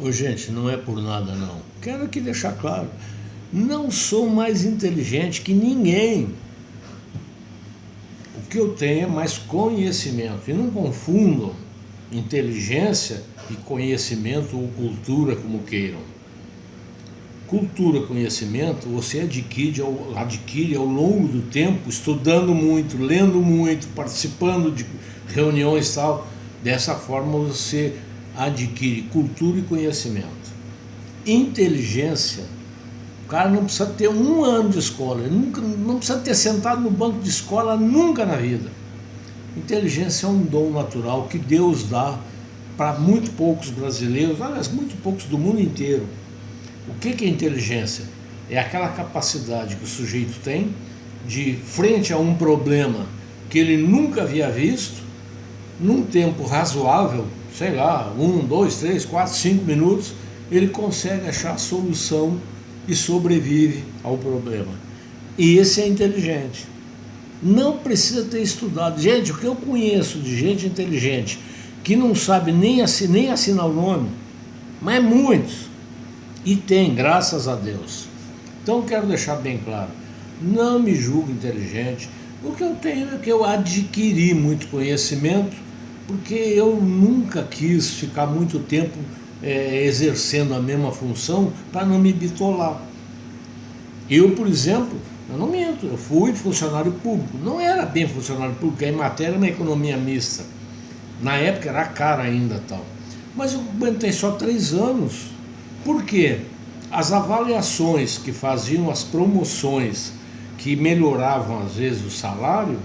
Ô, gente, não é por nada não. Quero aqui deixar claro, não sou mais inteligente que ninguém. O que eu tenho é mais conhecimento. E não confundam inteligência e conhecimento ou cultura, como queiram. Cultura, conhecimento, você adquire ao longo do tempo, estudando muito, lendo muito, participando de reuniões e tal. Dessa forma você adquire cultura e conhecimento. Inteligência, o cara não precisa ter um ano de escola, ele nunca, não precisa ter sentado no banco de escola nunca na vida. Inteligência é um dom natural que Deus dá para muito poucos brasileiros, aliás, muito poucos do mundo inteiro. O que é inteligência? É aquela capacidade que o sujeito tem de, frente a um problema que ele nunca havia visto, num tempo razoável, sei lá, 1, 2, 3, 4, 5 minutos, ele consegue achar a solução e sobrevive ao problema. E esse é inteligente. Não precisa ter estudado. Gente, o que eu conheço de gente inteligente que não sabe nem assinar o nome, mas é muitos. E tem, graças a Deus. Então quero deixar bem claro, não me julgo inteligente. O que eu tenho é que eu adquiri muito conhecimento, porque eu nunca quis ficar muito tempo exercendo a mesma função para não me bitolar. Eu, por exemplo, eu não minto, eu fui funcionário público. Não era bem funcionário público, a matéria na economia mista. Na época era cara ainda tal. Mas eu aguentei só 3 anos. Por quê? As avaliações que faziam as promoções, que melhoravam às vezes o salário,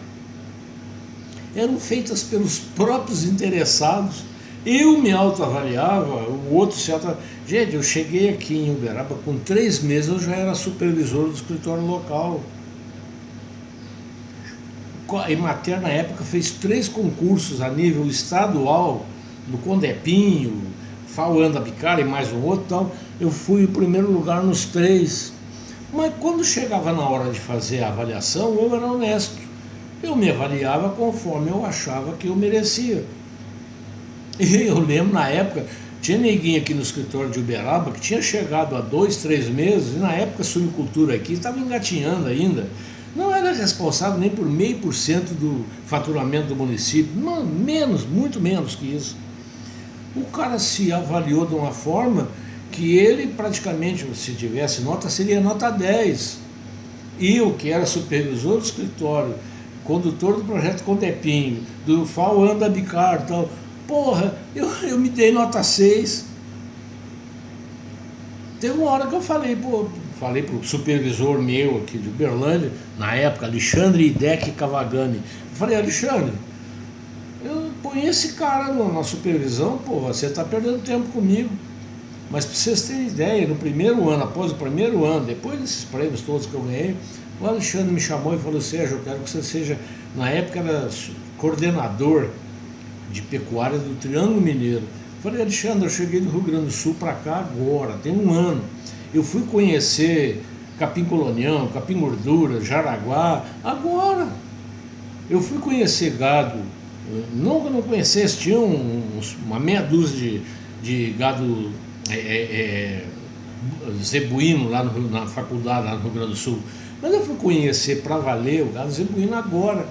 eram feitas pelos próprios interessados. Eu me autoavaliava, o outro se autoavaliava. Gente, eu cheguei aqui em Uberaba, com 3 meses eu já era supervisor do escritório local. A Emater, na época, fez 3 concursos a nível estadual, no Condepinho, FAO Bicari e mais um outro, então eu fui o primeiro lugar nos 3. Mas quando chegava na hora de fazer a avaliação, eu era honesto. Eu me avaliava conforme eu achava que eu merecia. E eu lembro, na época, tinha neguinho aqui no escritório de Uberaba que tinha chegado há 2, 3 meses, e na época a suinocultura aqui estava engatinhando ainda. Não era responsável nem por 0,5% do faturamento do município, não, menos, muito menos que isso. O cara se avaliou de uma forma que ele praticamente, se tivesse nota, seria nota 10. Eu, que era supervisor do escritório, condutor do projeto Condepinho, do FAO Bicar e tal, porra, eu me dei nota 6. Teve uma hora que eu falei pro supervisor meu aqui de Uberlândia, na época, Alexandre Idec Cavagani. Eu falei, Alexandre, eu ponho esse cara na supervisão, porra, você está perdendo tempo comigo. Mas para vocês terem ideia, no primeiro ano, após o primeiro ano, depois desses prêmios todos que eu ganhei, o Alexandre me chamou e falou, Sérgio, eu quero que você seja, na época era coordenador de pecuária do Triângulo Mineiro. Eu falei, Alexandre, eu cheguei do Rio Grande do Sul para cá agora, tem 1 ano. Eu fui conhecer capim colonião, capim gordura, jaraguá, agora. Eu fui conhecer gado, não que eu não conhecesse, tinha uma meia dúzia de gado zebuíno lá na faculdade, lá no Rio Grande do Sul. Mas eu fui conhecer para valer o gado zebuíno agora.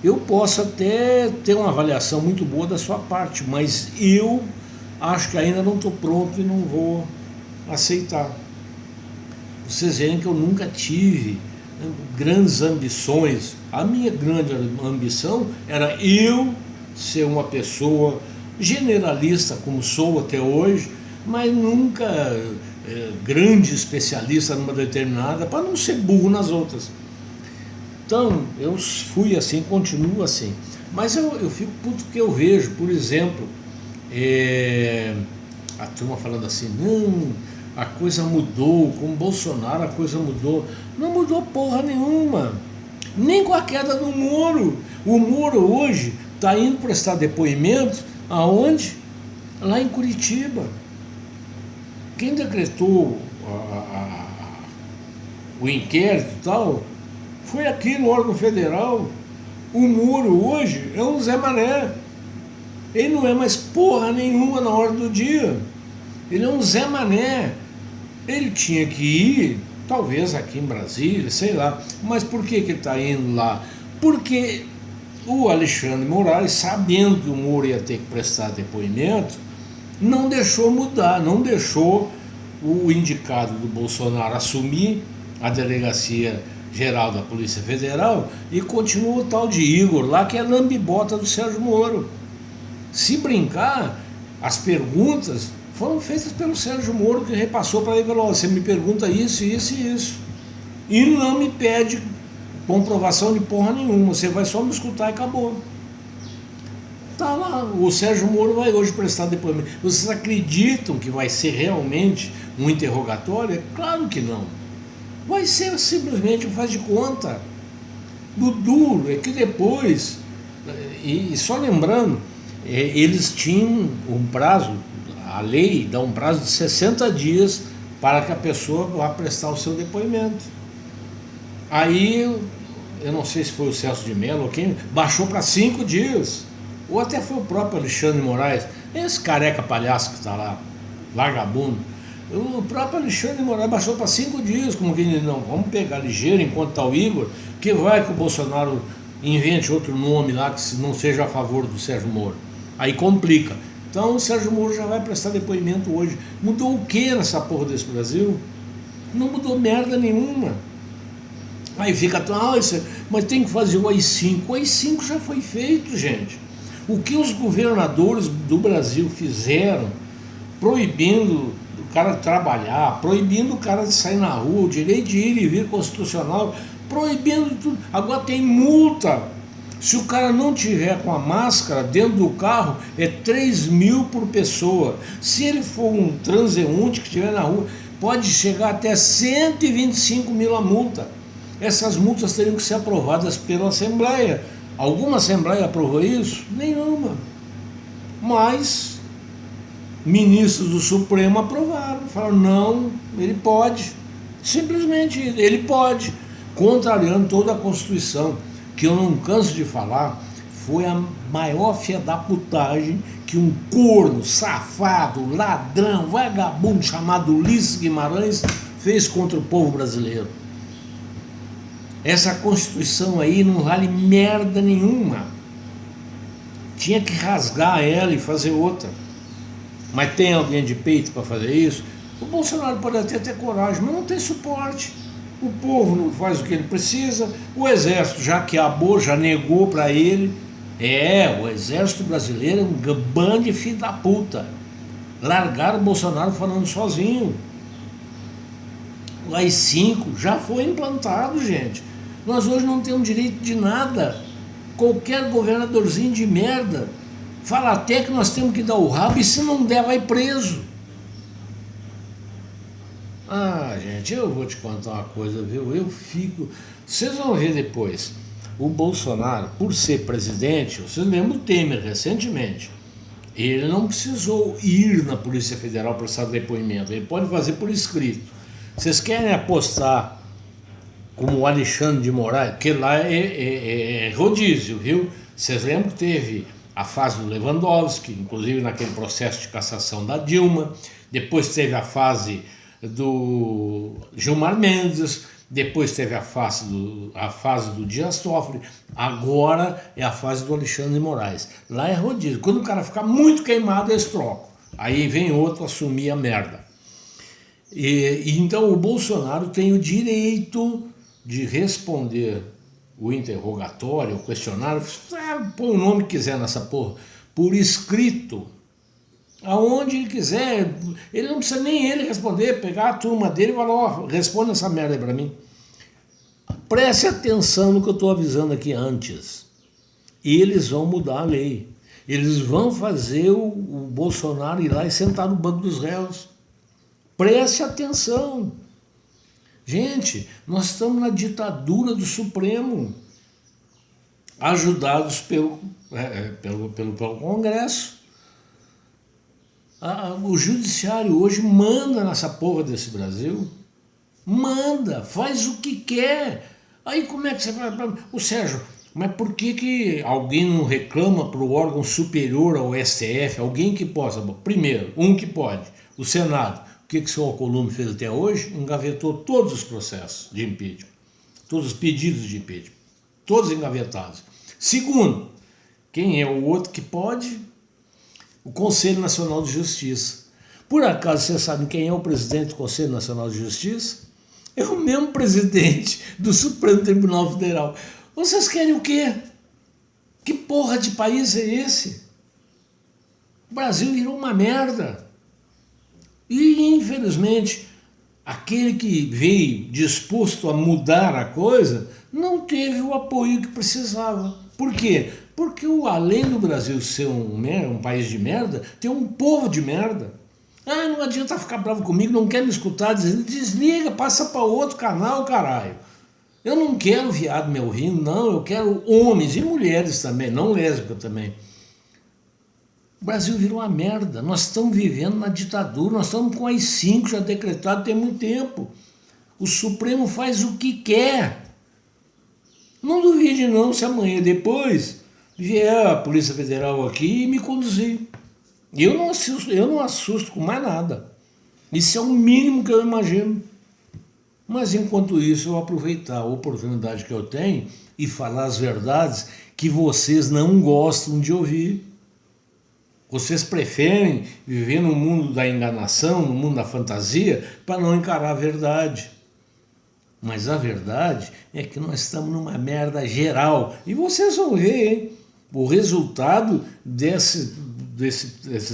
Eu posso até ter uma avaliação muito boa da sua parte, mas eu acho que ainda não estou pronto e não vou aceitar. Vocês veem que eu nunca tive grandes ambições. A minha grande ambição era eu ser uma pessoa generalista, como sou até hoje, mas nunca grande especialista numa determinada, para não ser burro nas outras. Então, eu fui assim, continuo assim. Mas eu fico puto que eu vejo, por exemplo, a turma falando assim, não, a coisa mudou, com o Bolsonaro a coisa mudou. Não mudou porra nenhuma, nem com a queda do Moro. O Moro hoje está indo prestar depoimento, aonde? Lá em Curitiba. Quem decretou o inquérito e tal, foi aqui no órgão federal. O Moro hoje é um Zé Mané. Ele não é mais porra nenhuma na hora do dia. Ele é um Zé Mané. Ele tinha que ir, talvez aqui em Brasília, sei lá. Mas por que ele está indo lá? Porque o Alexandre Moraes, sabendo que o Moro ia ter que prestar depoimento, não deixou mudar, não deixou o indicado do Bolsonaro assumir a Delegacia Geral da Polícia Federal e continua o tal de Igor lá, que é lambibota do Sérgio Moro. Se brincar, as perguntas foram feitas pelo Sérgio Moro, que repassou para ele e falou: você me pergunta isso, isso e isso. E não me pede comprovação de porra nenhuma, você vai só me escutar e acabou. Tá lá, o Sérgio Moro vai hoje prestar depoimento. Vocês acreditam que vai ser realmente um interrogatório? É claro que não. Vai ser simplesmente um faz de conta. O duro é que depois, e só lembrando, eles tinham um prazo, a lei dá um prazo de 60 dias para que a pessoa vá prestar o seu depoimento. Aí, eu não sei se foi o Celso de Mello ou quem, baixou para 5 dias. Ou até foi o próprio Alexandre Moraes, esse careca palhaço que está lá, vagabundo. O próprio Alexandre Moraes baixou para 5 dias, como quem diz, não, vamos pegar ligeiro enquanto está o Igor, que vai que o Bolsonaro invente outro nome lá que não seja a favor do Sérgio Moro. Aí complica. Então o Sérgio Moro já vai prestar depoimento hoje. Mudou o que nessa porra desse Brasil? Não mudou merda nenhuma. Aí fica, mas tem que fazer o AI-5. O AI-5 já foi feito, gente. O que os governadores do Brasil fizeram, proibindo o cara de trabalhar, proibindo o cara de sair na rua, o direito de ir e vir constitucional, proibindo tudo. Agora tem multa. Se o cara não tiver com a máscara dentro do carro, é 3 mil por pessoa. Se ele for um transeunte que estiver na rua, pode chegar até 125 mil a multa. Essas multas teriam que ser aprovadas pela Assembleia. Alguma Assembleia aprovou isso? Nenhuma. Mas ministros do Supremo aprovaram. Falaram, não, ele pode. Simplesmente ele pode. Contrariando toda a Constituição, que eu não canso de falar, foi a maior fiadaputagem que um corno, safado, ladrão, vagabundo chamado Ulisses Guimarães fez contra o povo brasileiro. Essa Constituição aí não vale merda nenhuma. Tinha que rasgar ela e fazer outra. Mas tem alguém de peito para fazer isso? O Bolsonaro pode até ter coragem, mas não tem suporte. O povo não faz o que ele precisa. O Exército já quiabou, já negou para ele. O Exército brasileiro é um bando de filho da puta. Largaram o Bolsonaro falando sozinho. O AI-5 já foi implantado, gente. Nós hoje não temos direito de nada. Qualquer governadorzinho de merda fala até que nós temos que dar o rabo e se não der vai preso. Gente, eu vou te contar uma coisa, viu? Eu fico... Vocês vão ver depois. O Bolsonaro, por ser presidente, vocês lembram o Temer recentemente, ele não precisou ir na Polícia Federal prestar depoimento, ele pode fazer por escrito. Vocês querem apostar como o Alexandre de Moraes, que lá é rodízio, viu? Vocês lembram que teve a fase do Lewandowski, inclusive naquele processo de cassação da Dilma, depois teve a fase do Gilmar Mendes, depois teve a fase do Dias Toffoli, agora é a fase do Alexandre de Moraes. Lá é rodízio. Quando o cara ficar muito queimado, eles trocam. Aí vem outro assumir a merda. Então o Bolsonaro tem o direito de responder o interrogatório, o questionário, põe o nome que quiser nessa porra, por escrito, aonde ele quiser. Ele não precisa nem ele responder, pegar a turma dele e falar, responde essa merda aí pra mim. Preste atenção no que eu estou avisando aqui antes. Eles vão mudar a lei. Eles vão fazer o Bolsonaro ir lá e sentar no banco dos réus. Preste atenção. Gente, nós estamos na ditadura do Supremo, ajudados pelo Congresso. O Judiciário hoje manda nessa porra desse Brasil. Manda, faz o que quer. Aí como é que você vai... O Sérgio, mas por que alguém não reclama para o órgão superior ao STF, alguém que possa... Primeiro, que pode, O Senado, o que o senhor Alcolumbre fez até hoje? Engavetou todos os processos de impeachment, todos os pedidos de impeachment, todos engavetados. Segundo, quem é o outro que pode? O Conselho Nacional de Justiça. Por acaso vocês sabem quem é o presidente do Conselho Nacional de Justiça? É o mesmo presidente do Supremo Tribunal Federal. Vocês querem o quê? Que porra de país é esse? O Brasil virou uma merda. E, infelizmente, aquele que veio disposto a mudar a coisa não teve o apoio que precisava. Por quê? Porque além do Brasil ser um país de merda, tem um povo de merda. Ah, não adianta ficar bravo comigo, não quer me escutar, desliga, passa para outro canal, caralho. Eu não quero viado me ouvindo, não, eu quero homens e mulheres também, não lésbica também. O Brasil virou uma merda, nós estamos vivendo na ditadura, nós estamos com as 5 já decretado tem muito tempo. O Supremo faz o que quer. Não duvide não se amanhã depois vier a Polícia Federal aqui e me conduzir. Eu não assusto com mais nada. Isso é o mínimo que eu imagino. Mas enquanto isso, eu vou aproveitar a oportunidade que eu tenho e falar as verdades que vocês não gostam de ouvir. Vocês preferem viver no mundo da enganação, no mundo da fantasia, para não encarar a verdade. Mas a verdade é que nós estamos numa merda geral. E vocês vão ver, hein? O resultado desses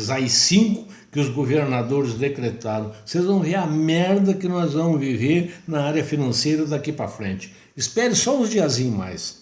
AI-5 que os governadores decretaram. Vocês vão ver a merda que nós vamos viver na área financeira daqui para frente. Espere só uns diazinhos mais.